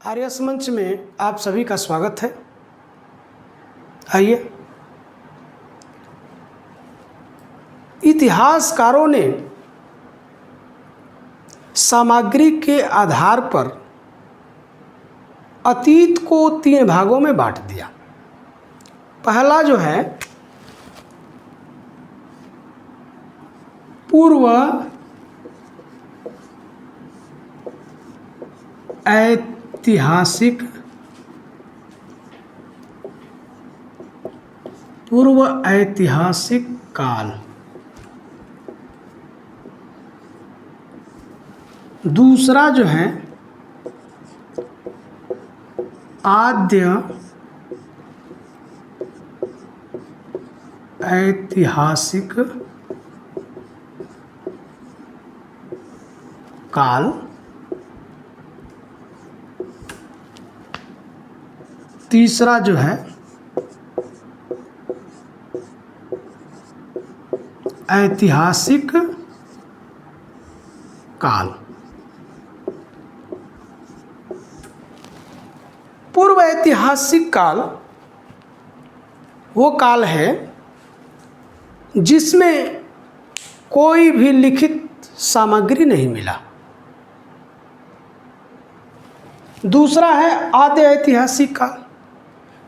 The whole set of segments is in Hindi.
आर्यस मंच में आप सभी का स्वागत है। आइए, इतिहासकारों ने सामग्री के आधार पर अतीत को 3 भागों में बांट दिया। पहला जो है पूर्व ऐतिहासिक काल, दूसरा जो है आद्य ऐतिहासिक काल, तीसरा जो है ऐतिहासिक काल। पूर्व ऐतिहासिक काल वो काल है जिसमें कोई भी लिखित सामग्री नहीं मिला। दूसरा है आद्य ऐतिहासिक काल,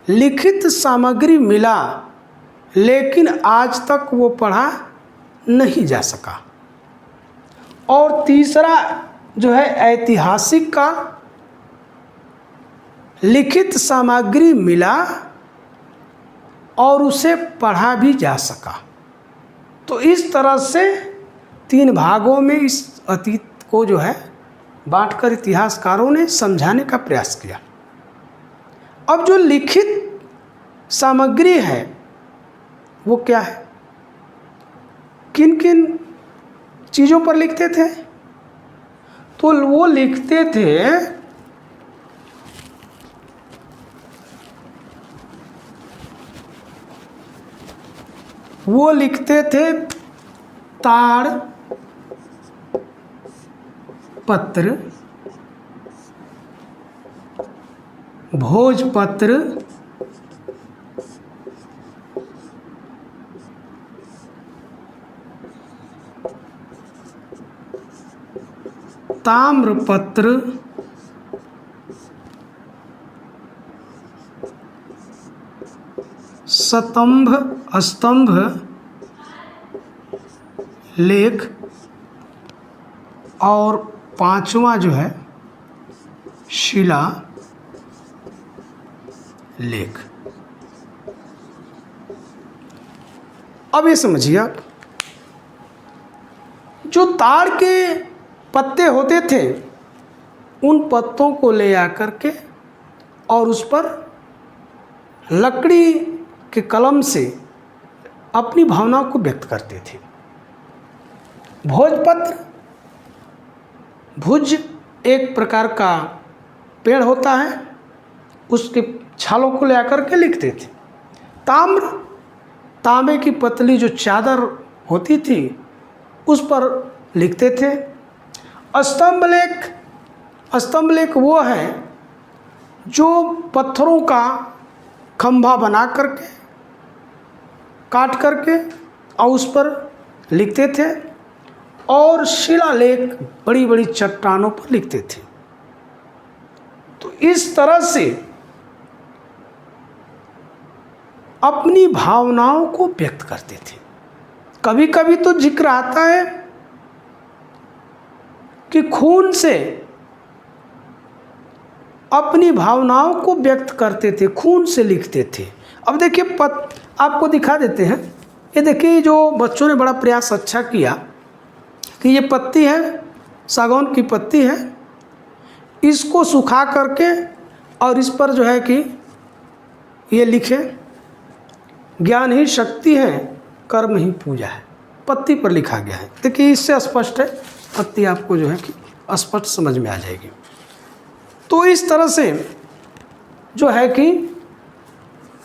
लिखित सामग्री मिला लेकिन आज तक वो पढ़ा नहीं जा सका। और तीसरा जो है ऐतिहासिक काल, लिखित सामग्री मिला और उसे पढ़ा भी जा सका। तो इस तरह से 3 भागों में इस अतीत को जो है बांटकर इतिहासकारों ने समझाने का प्रयास किया। अब जो लिखित सामग्री है वो क्या है, किन किन चीज़ों पर लिखते थे? तो वो लिखते थे ताड़ पत्र, भोजपत्र, ताम्रपत्र, स्तंभ लेख और 5वां जो है शिला लेख। अब ये समझिए आप, जो ताड़ के पत्ते होते थे उन पत्तों को ले आकर के और उस पर लकड़ी के कलम से अपनी भावनाओं को व्यक्त करते थे। भोजपत्र, भुज एक प्रकार का पेड़ होता है, उसके छालों को ले आकर के लिखते थे। तांबे की पतली जो चादर होती थी उस पर लिखते थे। स्तंभ लेख वो है जो पत्थरों का खंभा बना करके काट करके और उस पर लिखते थे। और शिलालेख बड़ी बड़ी चट्टानों पर लिखते थे। तो इस तरह से अपनी भावनाओं को व्यक्त करते थे। कभी कभी तो जिक्र आता है कि खून से अपनी भावनाओं को व्यक्त करते थे, खून से लिखते थे। अब देखिए आपको दिखा देते हैं। ये देखिए, जो बच्चों ने बड़ा प्रयास अच्छा किया कि ये पत्ती है, सागौन की पत्ती है, इसको सुखा करके और इस पर जो है कि ये लिखे, ज्ञान ही शक्ति है, कर्म ही पूजा है। पत्ती पर लिखा गया है। देखिए, इससे स्पष्ट है, पत्ती आपको जो है कि स्पष्ट समझ में आ जाएगी। तो इस तरह से जो है कि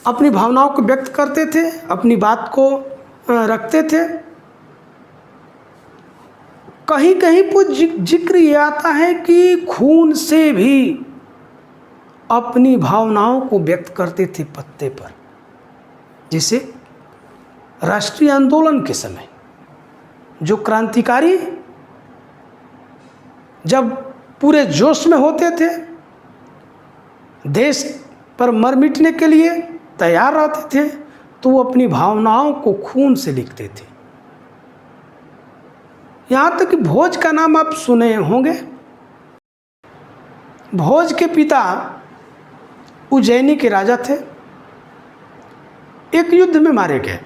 अपनी भावनाओं को व्यक्त करते थे, अपनी बात को रखते थे। कहीं कहीं पर जिक्र ये आता है कि खून से भी अपनी भावनाओं को व्यक्त करते थे पत्ते पर। जैसे राष्ट्रीय आंदोलन के समय जो क्रांतिकारी जब पूरे जोश में होते थे, देश पर मर मिटने के लिए तैयार रहते थे, तो वो अपनी भावनाओं को खून से लिखते थे। यहाँ तक कि भोज का नाम आप सुने होंगे। भोज के पिता उज्जैनी के राजा थे, एक युद्ध में मारे गए।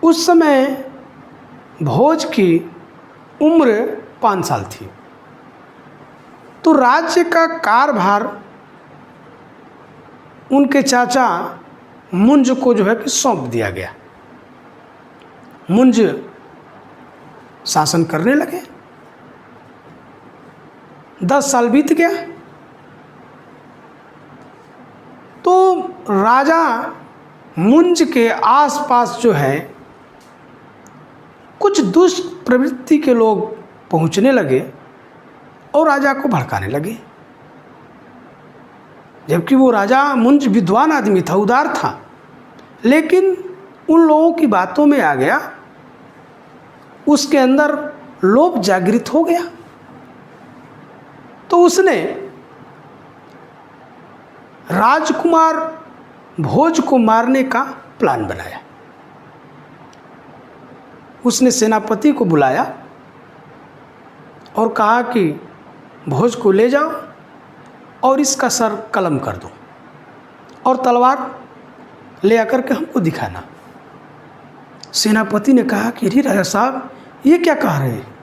उस समय भोज की उम्र 5 साल थी। तो राज्य का कारभार उनके चाचा मुंज को जो है कि सौंप दिया गया। मुंज शासन करने लगे। 10 साल बीत गया तो राजा मुंज के आसपास जो है कुछ दुष्ट प्रवृत्ति के लोग पहुंचने लगे और राजा को भड़काने लगे। जबकि वो राजा मुंज विद्वान आदमी था, उदार था, लेकिन उन लोगों की बातों में आ गया, उसके अंदर लोभ जागृत हो गया। तो उसने राजकुमार भोज को मारने का प्लान बनाया। उसने सेनापति को बुलाया और कहा कि भोज को ले जाओ और इसका सर कलम कर दो और तलवार ले आकर के हमको दिखाना। सेनापति ने कहा कि अरे राजा साहब, ये क्या कह रहे हैं?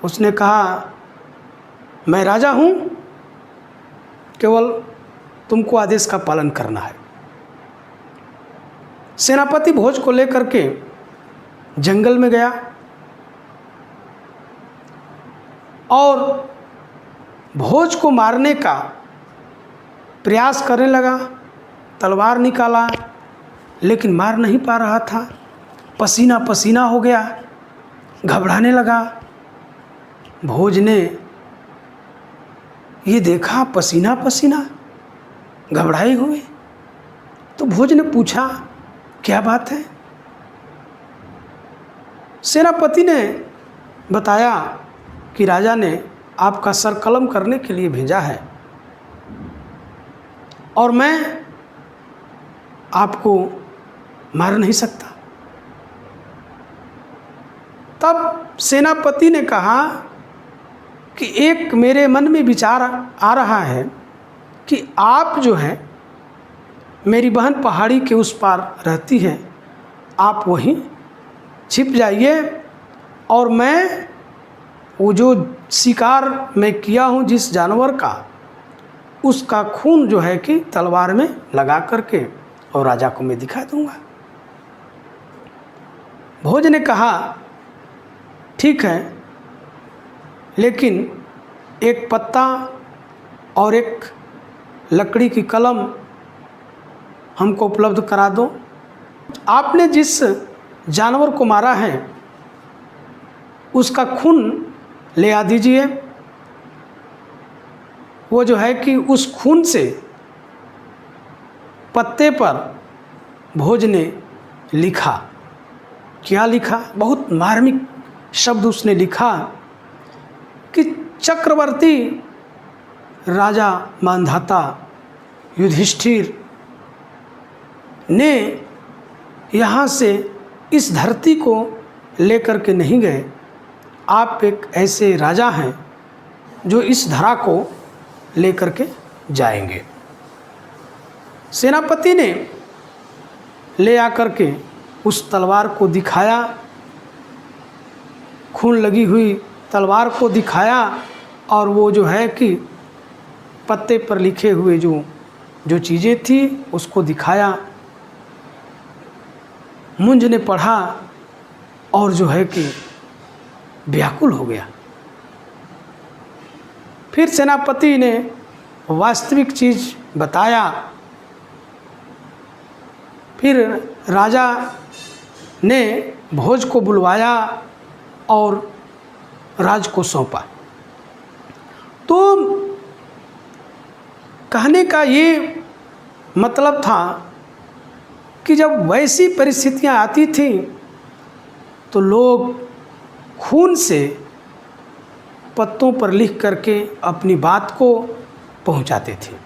उसने कहा, मैं राजा हूँ, केवल तुमको आदेश का पालन करना है। सेनापति भोज को लेकर के जंगल में गया और भोज को मारने का प्रयास करने लगा। तलवार निकाला लेकिन मार नहीं पा रहा था। पसीना पसीना हो गया, घबराने लगा। भोज ने ये देखा पसीना पसीना, घबराए हुए, तो भोज ने पूछा, क्या बात है? सेनापति ने बताया कि राजा ने आपका सर कलम करने के लिए भेजा है और मैं आपको मार नहीं सकता। तब सेनापति ने कहा कि एक मेरे मन में विचार आ रहा है कि आप जो है, मेरी बहन पहाड़ी के उस पार रहती है, आप वहीं छिप जाइए और मैं वो जो शिकार मैं किया हूँ जिस जानवर का, उसका खून जो है कि तलवार में लगा करके और राजा को मैं दिखा दूंगा। भोज ने कहा, ठीक है, लेकिन एक पत्ता और एक लकड़ी की कलम हमको उपलब्ध करा दो। आपने जिस जानवर को मारा है उसका खून ले आ दीजिए। वो जो है कि उस खून से पत्ते पर भोज ने लिखा। क्या लिखा? बहुत मार्मिक शब्द उसने लिखा कि चक्रवर्ती राजा मांधाता युधिष्ठिर ने यहाँ से इस धरती को लेकर के नहीं गए। आप एक ऐसे राजा हैं जो इस धरा को लेकर के जाएंगे। सेनापति ने ले आकर के उस तलवार को दिखाया, खून लगी हुई तलवार को दिखाया और वो जो है कि पत्ते पर लिखे हुए जो चीज़ें थी उसको दिखाया। मुंज ने पढ़ा और जो है कि व्याकुल हो गया। फिर सेनापति ने वास्तविक चीज़ बताया। फिर राजा ने भोज को बुलवाया और राज को सौंपा। तो कहने का ये मतलब था कि जब वैसी परिस्थितियाँ आती थीं तो लोग खून से पत्तों पर लिख करके अपनी बात को पहुंचाते थे।